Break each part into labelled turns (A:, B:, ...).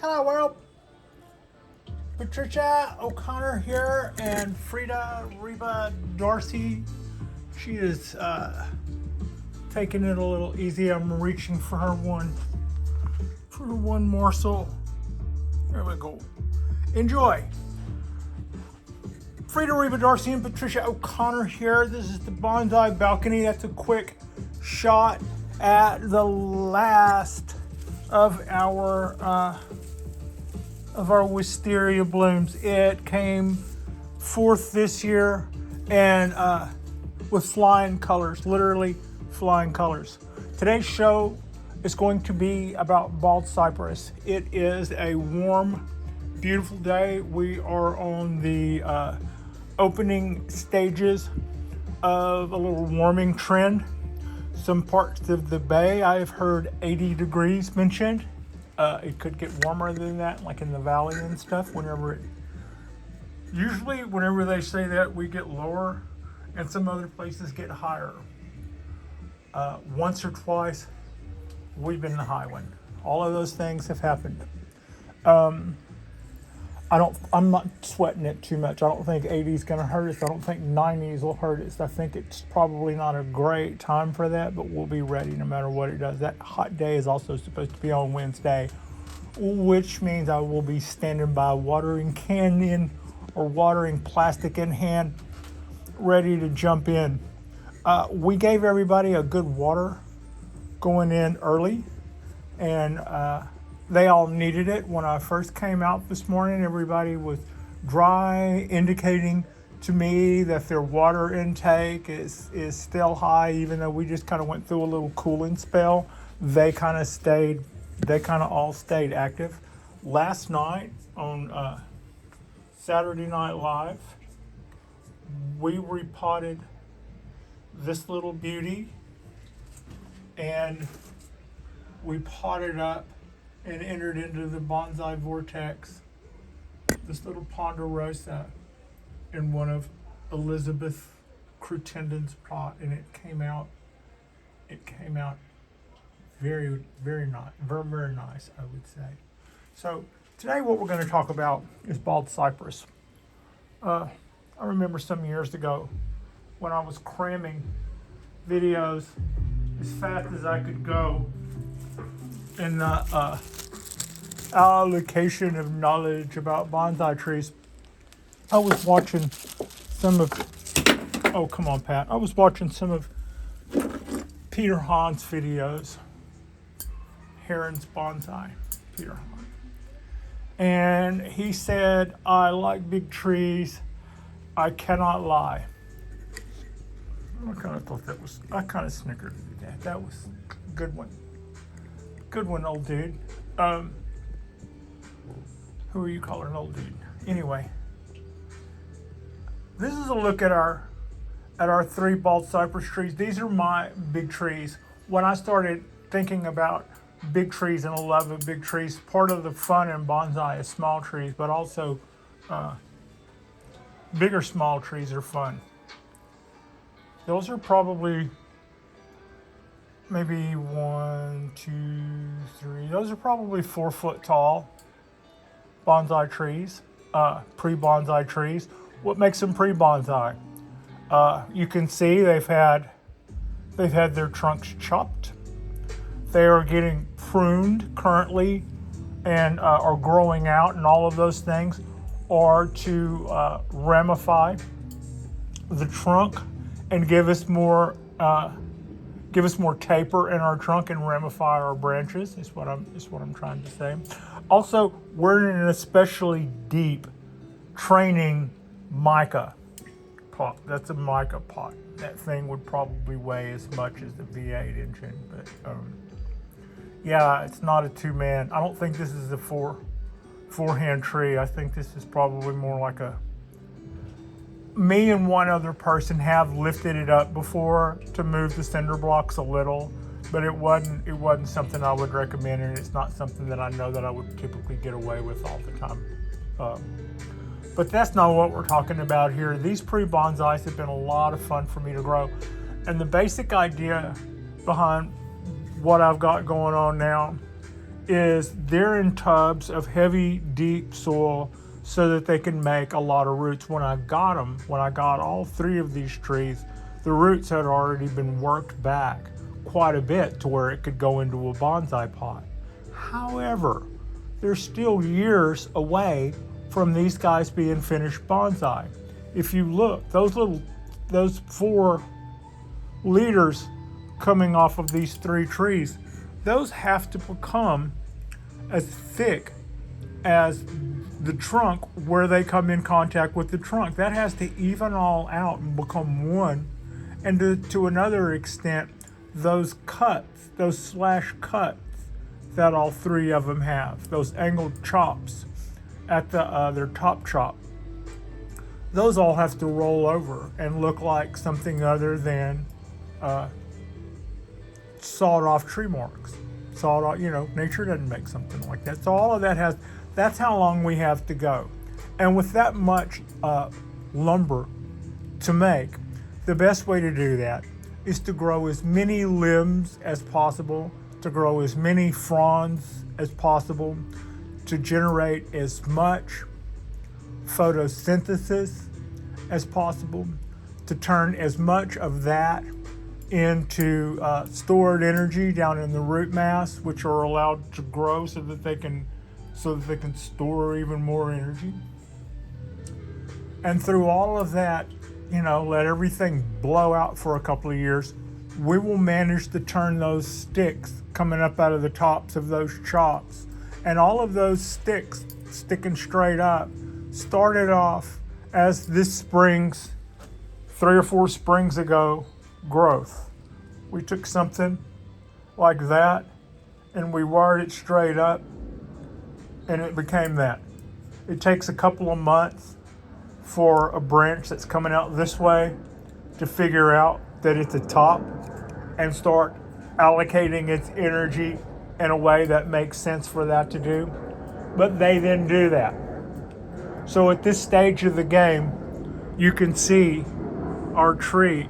A: Hello world, Patricia O'Connor here, and Frida Reba Darcy. She is taking it a little easy. I'm reaching for her one morsel. There we go. Enjoy. Frida Reba Darcy and Patricia O'Connor here. This is the Bonsai balcony. That's a quick shot at the last of our wisteria blooms. It came forth this year and with flying colors, literally flying colors. Today's show is going to be about bald cypress. It is a warm, beautiful day. We are on the opening stages of a little warming trend. Some parts of the bay, I've heard 80 degrees mentioned. It could get warmer than that, like in the valley and stuff. Usually whenever they say that, we get lower, and some other places get higher. Once or twice, we've been the high one. All of those things have happened. I'm not sweating it too much. I don't think 80 is going to hurt us. I don't think 90s will hurt us. I think it's probably not a great time for that, but we'll be ready no matter what it does. That hot day is also supposed to be on Wednesday, which means I will be standing by watering can in or watering plastic in hand, ready to jump in. We gave everybody a good water going in early, and they all needed it. When I first came out this morning, everybody was dry, indicating to me that their water intake is still high, even though we just kind of went through a little cooling spell. They kind of all stayed active. Last night on Saturday Night Live, we repotted this little beauty, and we potted up and entered into the bonsai vortex this little ponderosa in one of Elizabeth Crutenden's pot, and it came out very, very nice, very, very nice, I would say. So today what we're going to talk about is bald cypress. I remember some years ago when I was cramming videos as fast as I could go in the allocation of knowledge about bonsai trees. I was watching some of Peter Hahn's videos. Heron's Bonsai, Peter Hahn. And he said, I like big trees. I cannot lie. I kind of snickered at that. That was a good one. Good one, old dude. Who are you calling an old dude? Anyway, this is a look at our 3 bald cypress trees. These are my big trees. When I started thinking about big trees and a love of big trees, part of the fun in bonsai is small trees, but also bigger small trees are fun. Those are probably maybe 1, 2, 3. Those are probably 4 foot tall bonsai trees, pre-bonsai trees. What makes them pre-bonsai? You can see they've had their trunks chopped. They are getting pruned currently and are growing out, and all of those things are to ramify the trunk and give us more taper in our trunk and ramify our branches. Is what I'm trying to say. Also, we're in an especially deep training mica pot. That's a mica pot. That thing would probably weigh as much as the V8 engine, but yeah, it's not a 2-man. I don't think this is a four-hand tree. I think this is probably more like me and one other person have lifted it up before to move the cinder blocks a little, but it wasn't something I would recommend, and it's not something that I know that I would typically get away with all the time. But that's not what we're talking about here. These pre-bonsais have been a lot of fun for me to grow, and the basic idea behind what I've got going on now is they're in tubs of heavy, deep soil so that they can make a lot of roots. When I got all 3 of these trees, the roots had already been worked back quite a bit to where it could go into a bonsai pot. However, they're still years away from these guys being finished bonsai. If you look, those 4 leaders coming off of these 3 trees, those have to become as thick as the trunk where they come in contact with the trunk. That has to even all out and become one. And to another extent, those cuts, those slash cuts that all 3 of them have, those angled chops at their top chop, those all have to roll over and look like something other than sawed off tree marks. Sawed off, nature doesn't make something like that. So all of that that's how long we have to go. And with that much lumber to make, the best way to do that is to grow as many limbs as possible, to grow as many fronds as possible, to generate as much photosynthesis as possible, to turn as much of that into stored energy down in the root mass, which are allowed to grow so that they can store even more energy. And through all of that, let everything blow out for a couple of years, we will manage to turn those sticks coming up out of the tops of those chops. And all of those sticks sticking straight up started off as this spring's 3 or 4 springs ago growth. We took something like that and we wired it straight up and it became that. It takes a couple of months for a branch that's coming out this way to figure out that it's a top and start allocating its energy in a way that makes sense for that to do. But they then do that. So at this stage of the game, you can see our tree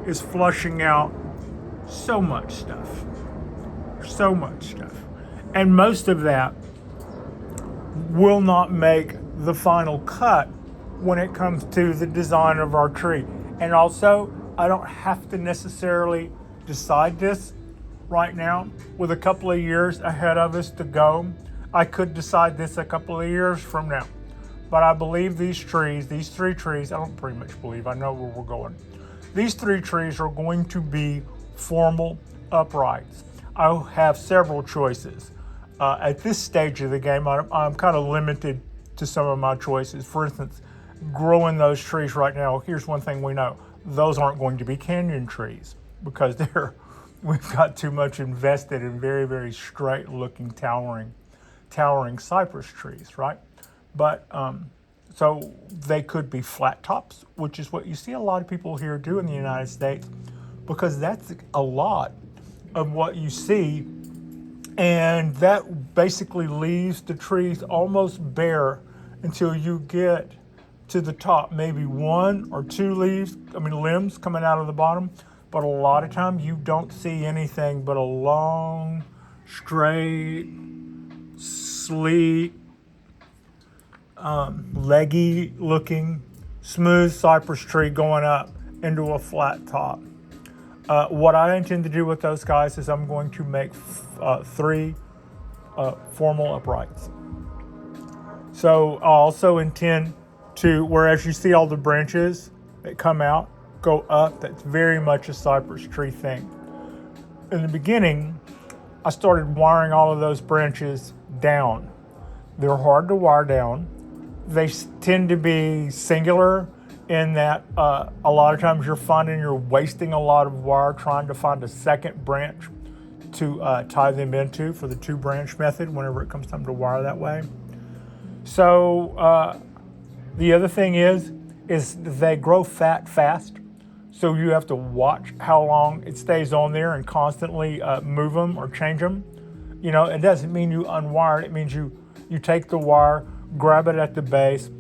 A: is flushing out so much stuff. And most of that will not make the final cut when it comes to the design of our tree. And also, I don't have to necessarily decide this right now. With a couple of years ahead of us to go, I could decide this a couple of years from now. But I believe these 3 trees, I don't pretty much believe, I know where we're going. These 3 trees are going to be formal uprights. I have several choices. At this stage of the game, I'm kind of limited to some of my choices. For instance, growing those trees right now, here's one thing we know. Those aren't going to be canyon trees because we've got too much invested in very, very straight looking towering cypress trees, right? But so they could be flat tops, which is what you see a lot of people here do in the United States, because that's a lot of what you see. And that basically leaves the trees almost bare until you get to the top, maybe 1 or 2 limbs coming out of the bottom. But a lot of times you don't see anything but a long, straight, sleek, leggy looking, smooth cypress tree going up into a flat top. What I intend to do with those guys is I'm going to make 3 formal uprights. So I also intend to, whereas you see all the branches that come out, go up, that's very much a cypress tree thing. In the beginning, I started wiring all of those branches down. They're hard to wire down. They tend to be singular in that a lot of times you're finding you're wasting a lot of wire trying to find a second branch to tie them into for the 2-branch method whenever it comes time to wire that way. So the other thing is they grow fat fast. So you have to watch how long it stays on there and constantly move them or change them. It doesn't mean you unwire it. It means you take the wire, grab it at the base,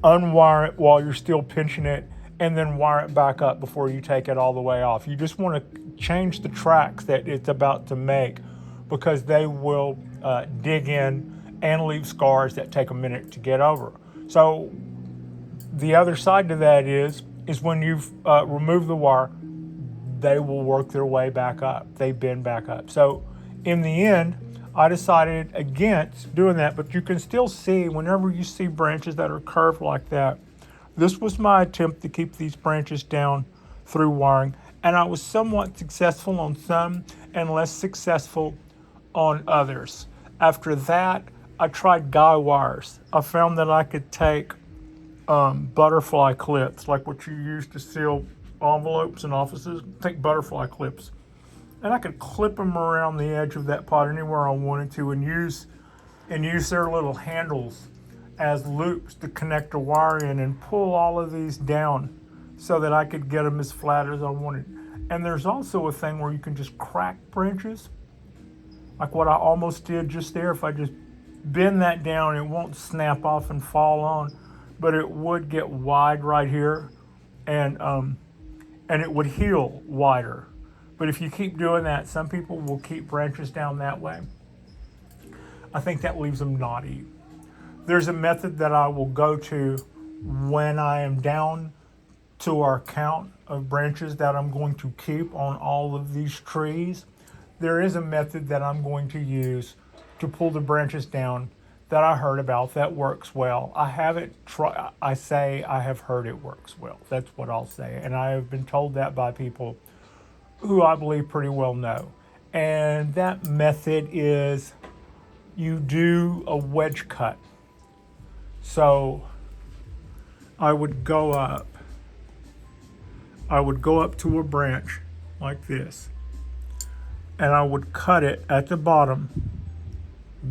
A: unwire it while you're still pinching it, and then wire it back up before you take it all the way off. You just want to change the tracks that it's about to make because they will dig in and leave scars that take a minute to get over. So the other side to that is when you've removed the wire, they will work their way back up. They bend back up. So in the end, I decided against doing that, but you can still see whenever you see branches that are curved like that. This was my attempt to keep these branches down through wiring, and I was somewhat successful on some and less successful on others. After that, I tried guy wires. I found that I could take butterfly clips, like what you use to seal envelopes in offices. Take butterfly clips, and I could clip them around the edge of that pot anywhere I wanted to, and use their little handles as loops to connect a wire in, and pull all of these down so that I could get them as flat as I wanted. And there's also a thing where you can just crack branches, like what I almost did just there. If I just bend that down, it won't snap off and fall on, but it would get wide right here, and it would heal wider. But if you keep doing that, some people will keep branches down that way. I think that leaves them knotty. There's a method that I will go to when I am down to our count of branches that I'm going to keep on all of these trees. There is a method that I'm going to use to pull the branches down that I heard about that works well. I haven't tried. I say I have heard it works well. That's what I'll say. And I have been told that by people who I believe pretty well know. And that method is you do a wedge cut. So I would go up to a branch like this, and I would cut it at the bottom,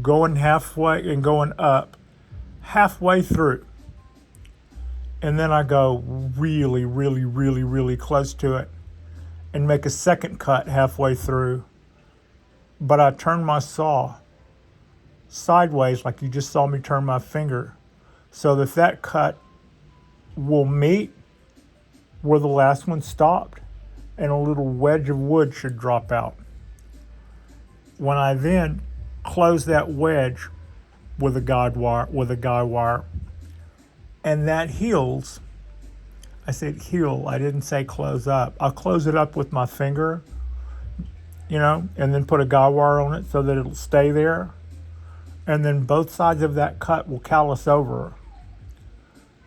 A: going halfway and going up halfway through. And then I go really, really, really, really close to it and make a second cut halfway through. But I turn my saw sideways, like you just saw me turn my finger, so that cut will meet where the last one stopped, and a little wedge of wood should drop out. When I then close that wedge with a guide wire, and that heals. I said heal, I didn't say close up. I'll close it up with my finger, and then put a guide wire on it so that it'll stay there. And then both sides of that cut will callus over,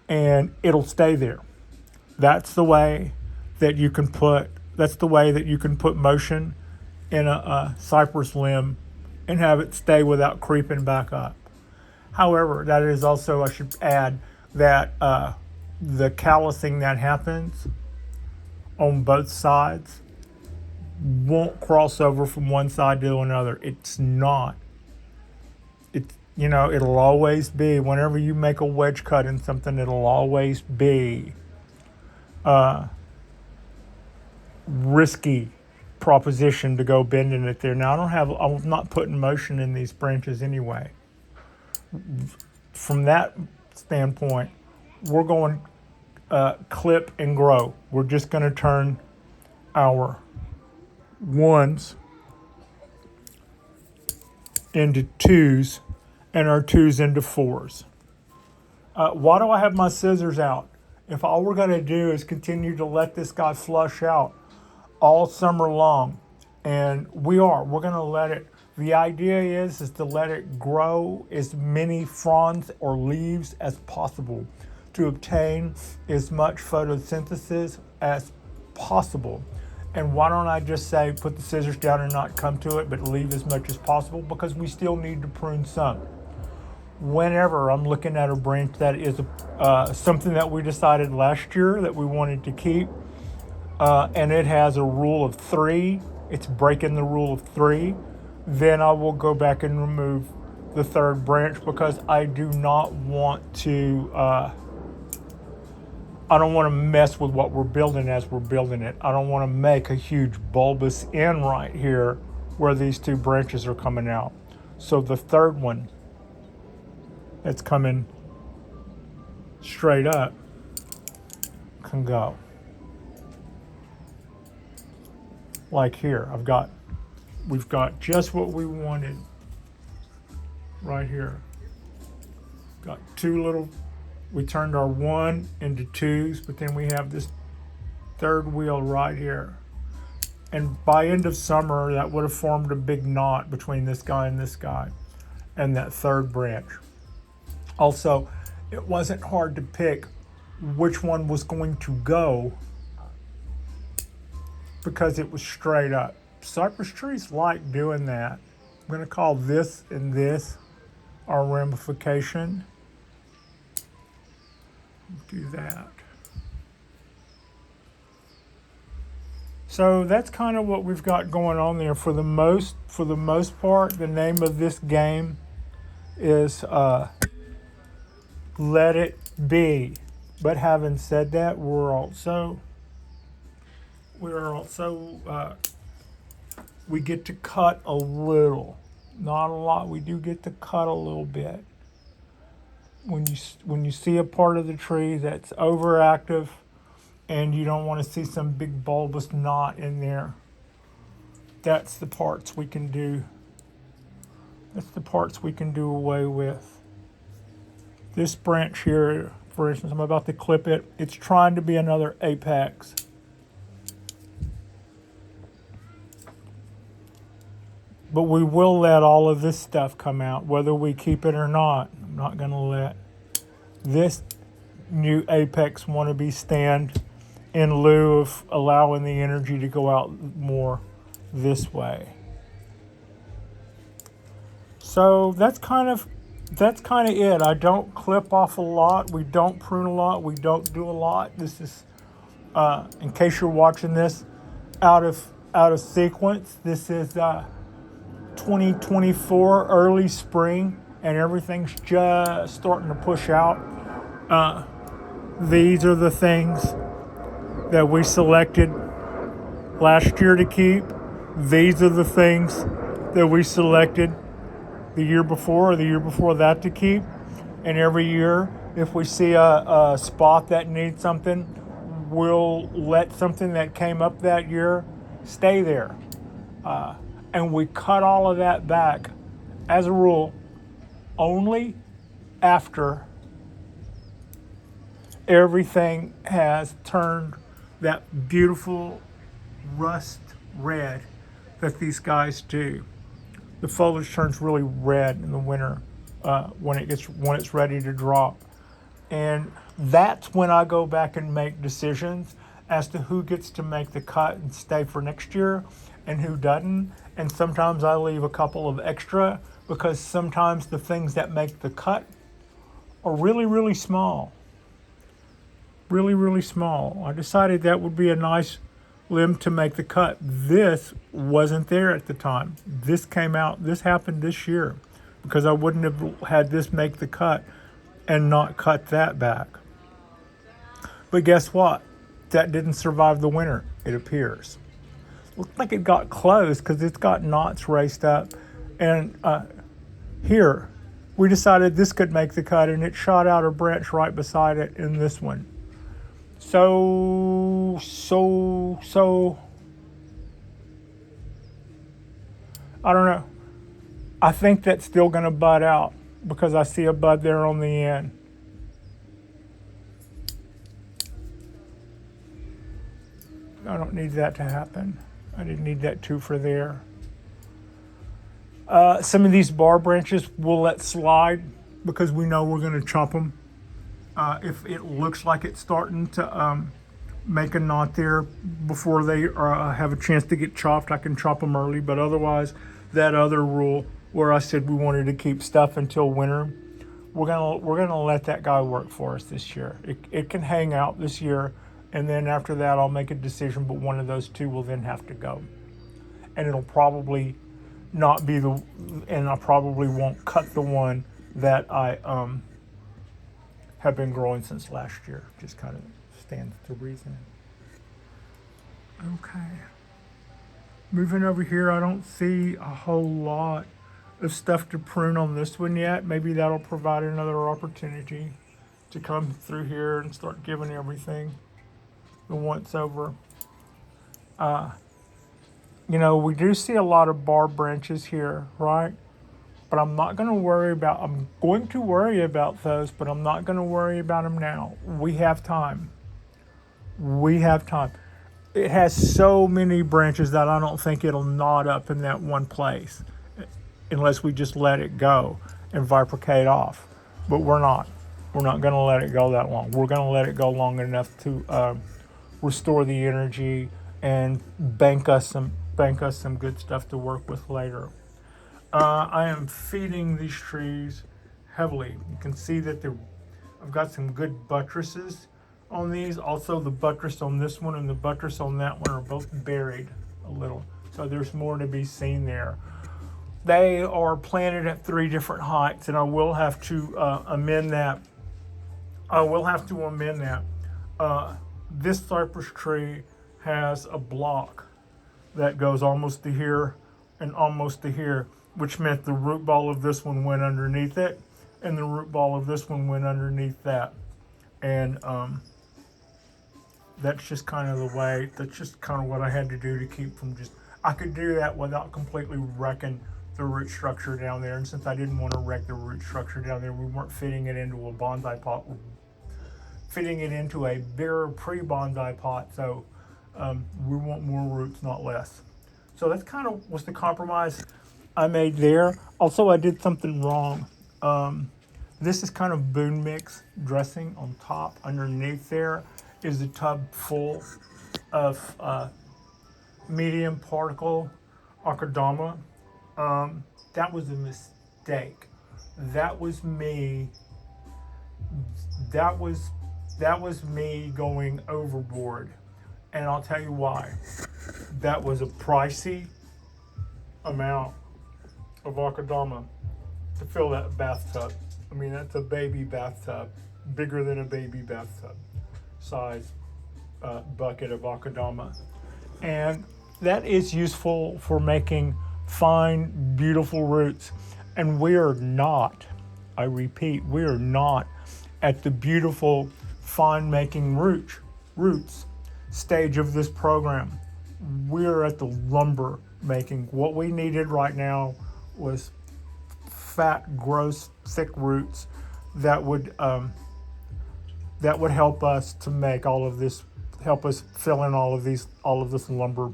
A: and it'll stay there. That's the way that you can put motion in a cypress limb and have it stay without creeping back up. However, that is also, I should add, that the callusing that happens on both sides won't cross over from one side to another. It'll always be, whenever you make a wedge cut in something, it'll always be risky proposition to go bending it there. Now I'm not putting motion in these branches anyway. From that standpoint, we're going clip and grow. We're just going to turn our ones into twos and our twos into fours. Why do I have my scissors out? If all we're going to do is continue to let this guy flush out all summer long, and we're going to let it, the idea is to let it grow as many fronds or leaves as possible to obtain as much photosynthesis as possible. And why don't I just say put the scissors down and not come to it, but leave as much as possible, because we still need to prune some. Whenever I'm looking at a branch that is something that we decided last year that we wanted to keep, and it has a rule of 3, it's breaking the rule of 3, then I will go back and remove the third branch, because I do not want to, I don't want to mess with what we're building as we're building it. I don't want to make a huge bulbous end right here where these two branches are coming out. So the third one that's coming straight up can go. Like here, we've got just what we wanted right here. Got two little, we turned our one into twos, but then we have this third wheel right here. And by end of summer, that would have formed a big knot between this guy and that third branch. Also, it wasn't hard to pick which one was going to go because it was straight up. Cypress trees like doing that. I'm going to call this and this our ramification. Do that. So that's kind of what we've got going on there. For the most part, the name of this game is Let It Be. But having said that, we get to cut a little, not a lot. We do get to cut a little bit. When you see a part of the tree that's overactive, and you don't want to see some big bulbous knot in there, that's the parts we can do. That's the parts we can do away with. This branch here, for instance, I'm about to clip it. It's trying to be another apex. But we will let all of this stuff come out, whether we keep it or not. I'm not going to let this new apex wannabe stand in lieu of allowing the energy to go out more this way. So that's kind of it. I don't clip off a lot. We don't prune a lot. We don't do a lot. This is, in case you're watching this out of sequence, this is 2024 early spring, and everything's just starting to push out. These are the things that we selected last year to keep. These are the things that we selected the year before or the year before that to keep. And every year, if we see a spot that needs something, we'll let something that came up that year stay there. And we cut all of that back, as a rule, only after everything has turned that beautiful rust red that these guys do. The foliage turns really red in the winter when it's ready to drop. And that's when I go back and make decisions as to who gets to make the cut and stay for next year and who doesn't. And sometimes I leave a couple of extra because sometimes the things that make the cut are really, really small. Really, really small. I decided that would be a nice limb to make the cut. This wasn't there at the time. This happened this year because I wouldn't have had this make the cut and not cut that back. But guess what? That didn't survive the winter, it appears. Looked like it got close because it's got knots raced up. And here, we decided this could make the cut, and it shot out a branch right beside it in this one. So, I don't know. I think that's still going to bud out because I see a bud there on the end. I don't need that to happen. I didn't need that two for there. Some of these bar branches we'll let slide because we know we're going to chop them. If it looks like it's starting to make a knot there before they have a chance to get chopped, I can chop them early. But otherwise, that other rule where I said we wanted to keep stuff until winter, we're gonna let that guy work for us this year. It can hang out this year, and then after that, I'll make a decision. But one of those two will then have to go, and it'll probably not be and I probably won't cut the one that I have been growing since last year. Just kind of stands to reason. Okay. Moving over here, I don't see a whole lot of stuff to prune on this one yet. Maybe that'll provide another opportunity to come through here and start giving everything the once over. We do see a lot of bar branches here, right? but I'm not going to worry about, I'm going to worry about those, but I'm not going to worry about them now. We have time. We have time. It has so many branches that I don't think it'll knot up in that one place unless we just let it go and bifurcate off. But we're not. We're not going to let it go that long. We're going to let it go long enough to restore the energy and bank us some good stuff to work with later. I am feeding these trees heavily. You can see that I've got some good buttresses on these. Also, the buttress on this one and the buttress on that one are both buried a little. So there's more to be seen there. They are planted at 3 different heights, and I will have to amend that. This cypress tree has a block that goes almost to here and almost to here, which meant the root ball of this one went underneath it, and the root ball of this one went underneath that. And that's just kind of the way, that's just kind of what I had to do to keep from just, I could do that without completely wrecking the root structure down there. And since I didn't want to wreck the root structure down there, we weren't fitting it into a bonsai pot. We're fitting it into a bigger pre-bonsai pot. So we want more roots, not less. So that's kind of was the compromise I made there. Also, I did something wrong. This is kind of Boon Mix dressing on top. Underneath there is a tub full of medium particle akadama. That was a mistake. That was me. That was me going overboard. And I'll tell you why. That was a pricey amount of akadama to fill that bathtub. I mean, that's a baby bathtub, bigger than a baby bathtub size bucket of akadama. And that is useful for making fine, beautiful roots. And we are not, I repeat, we are not at the beautiful, fine making roots stage of this program. We're at the lumber making. What we needed right now was fat, gross, thick roots that would help us to make all of this, help us fill in all of this lumber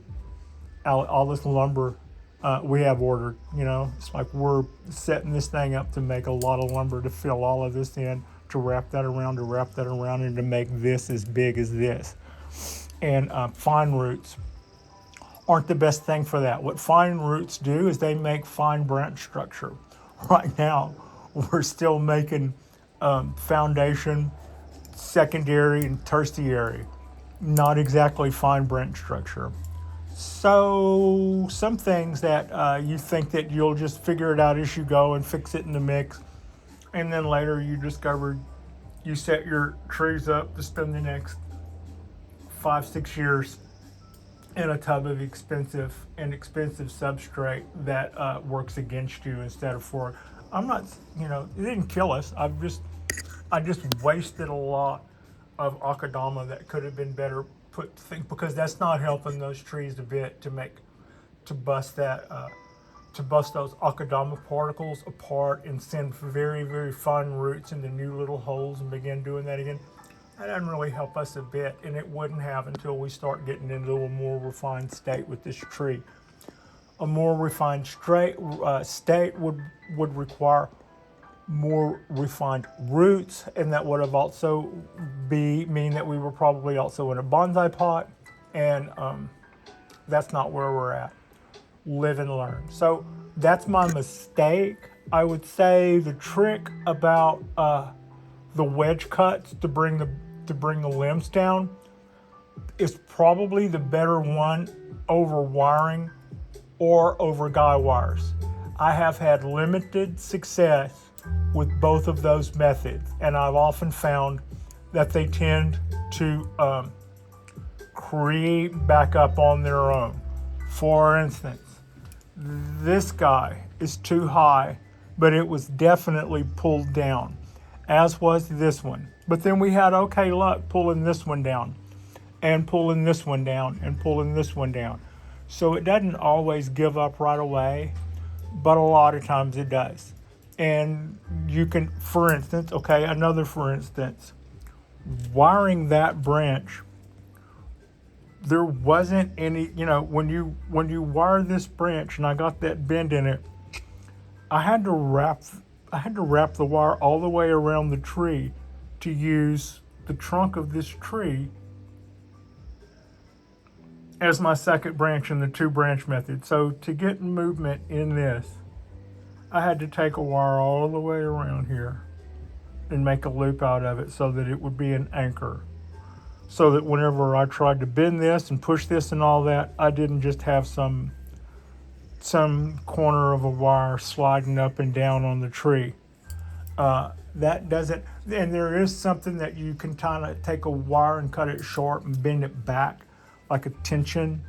A: we have ordered. You know, it's like we're setting this thing up to make a lot of lumber to fill all of this in, to wrap that around, and to make this as big as this. And fine roots aren't the best thing for that. What fine roots do is they make fine branch structure. Right now, we're still making foundation, secondary, and tertiary. Not exactly fine branch structure. So some things that you think that you'll just figure it out as you go and fix it in the mix, and then later you discovered you set your trees up to spend the next 5-6 years in a tub of expensive substrate that works against you instead of for. I'm not, it didn't kill us. I just wasted a lot of akadama that could have been better put to think, because that's not helping those trees a bit to bust those akadama particles apart and send very, very fine roots into new little holes and begin doing that again. That doesn't really help us a bit, and it wouldn't have until we start getting into a more refined state with this tree. A more refined state would require more refined roots, and that would have also mean that we were probably also in a bonsai pot, and that's not where we're at. Live and learn. So that's my mistake. I would say the trick about the wedge cuts to bring the limbs down is probably the better one over wiring or over guy wires. I have had limited success with both of those methods, and I've often found that they tend to create back up on their own. For instance, this guy is too high, but it was definitely pulled down, as was this one. But then we had okay luck pulling this one down, and pulling this one down, and pulling this one down. So it doesn't always give up right away, but a lot of times it does. And you can, for instance, okay, another for instance, wiring that branch, there wasn't any, when you wire this branch and I got that bend in it, I had to wrap the wire all the way around the tree to use the trunk of this tree as my second branch in the 2 branch method. So to get movement in this, I had to take a wire all the way around here and make a loop out of it so that it would be an anchor. So that whenever I tried to bend this and push this and all that, I didn't just have some corner of a wire sliding up and down on the tree. That doesn't, and there is something that you can kind of take a wire and cut it short and bend it back like a tension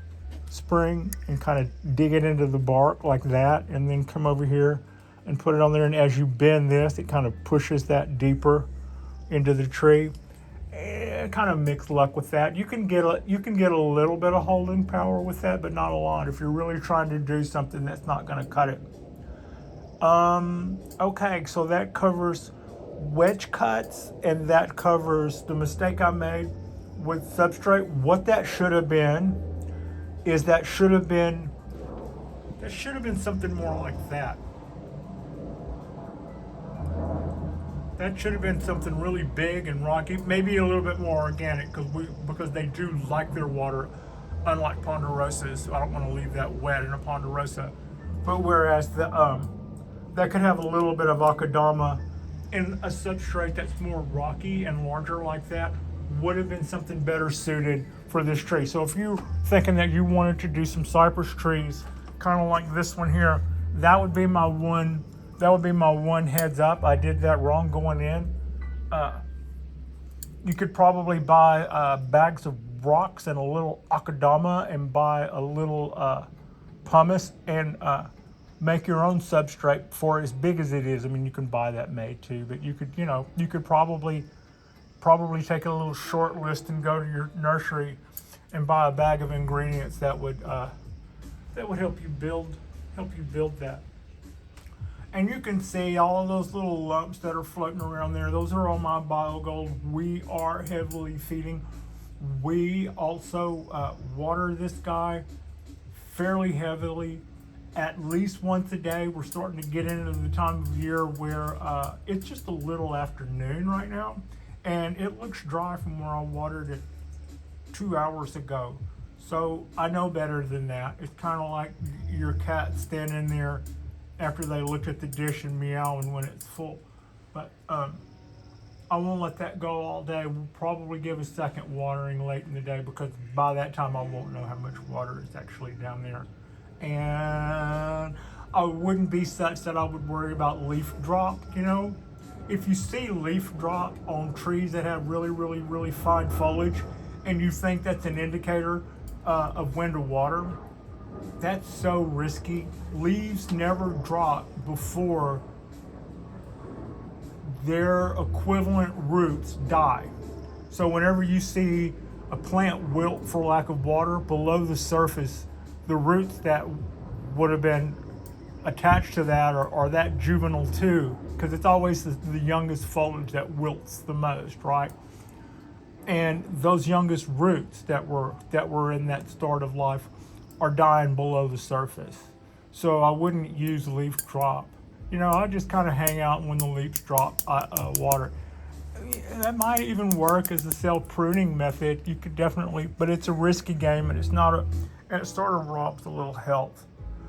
A: spring and kind of dig it into the bark like that, and then come over here and put it on there. And as you bend this, it kind of pushes that deeper into the tree. Kind of mixed luck with that. You can get a little bit of holding power with that, but not a lot if you're really trying to do something that's not going to cut it. Okay, so that covers wedge cuts, and that covers the mistake I made with substrate. What that should have been is that should have been something more like that. That should have been something really big and rocky, maybe a little bit more organic, because they do like their water, unlike ponderosas. So I don't want to leave that wet in a ponderosa. But whereas that could have a little bit of akadama in a substrate that's more rocky and larger like that, would have been something better suited for this tree. So if you're thinking that you wanted to do some cypress trees, kind of like this one here, that would be my one heads up. I did that wrong going in. You could probably buy bags of rocks and a little akadama and buy a little pumice and make your own substrate for as big as it is. I mean, you can buy that made too, but you could probably take a little short list and go to your nursery and buy a bag of ingredients that would help you build that. And you can see all of those little lumps that are floating around there. Those are all my biogold. We are heavily feeding. We also water this guy fairly heavily, at least once a day. We're starting to get into the time of year where it's just a little afternoon right now, and it looks dry from where I watered it 2 hours ago. So I know better than that. It's kind of like your cat standing there after they look at the dish and meowing when it's full. But I won't let that go all day. We'll probably give a second watering late in the day, because by that time I won't know how much water is actually down there. And I wouldn't be such that I would worry about leaf drop. If you see leaf drop on trees that have really, really, really fine foliage, and you think that's an indicator of when to water, that's so risky. Leaves never drop before their equivalent roots die. So whenever you see a plant wilt for lack of water, below the surface, the roots that would have been attached to that are that juvenile too, because it's always the youngest foliage that wilts the most, right? And those youngest roots that were in that start of life are dying below the surface. So I wouldn't use leaf drop. I just kind of hang out, and when the leaves drop, I water. That might even work as a self pruning method. You could definitely, but it's a risky game, and it sort of robs a little health.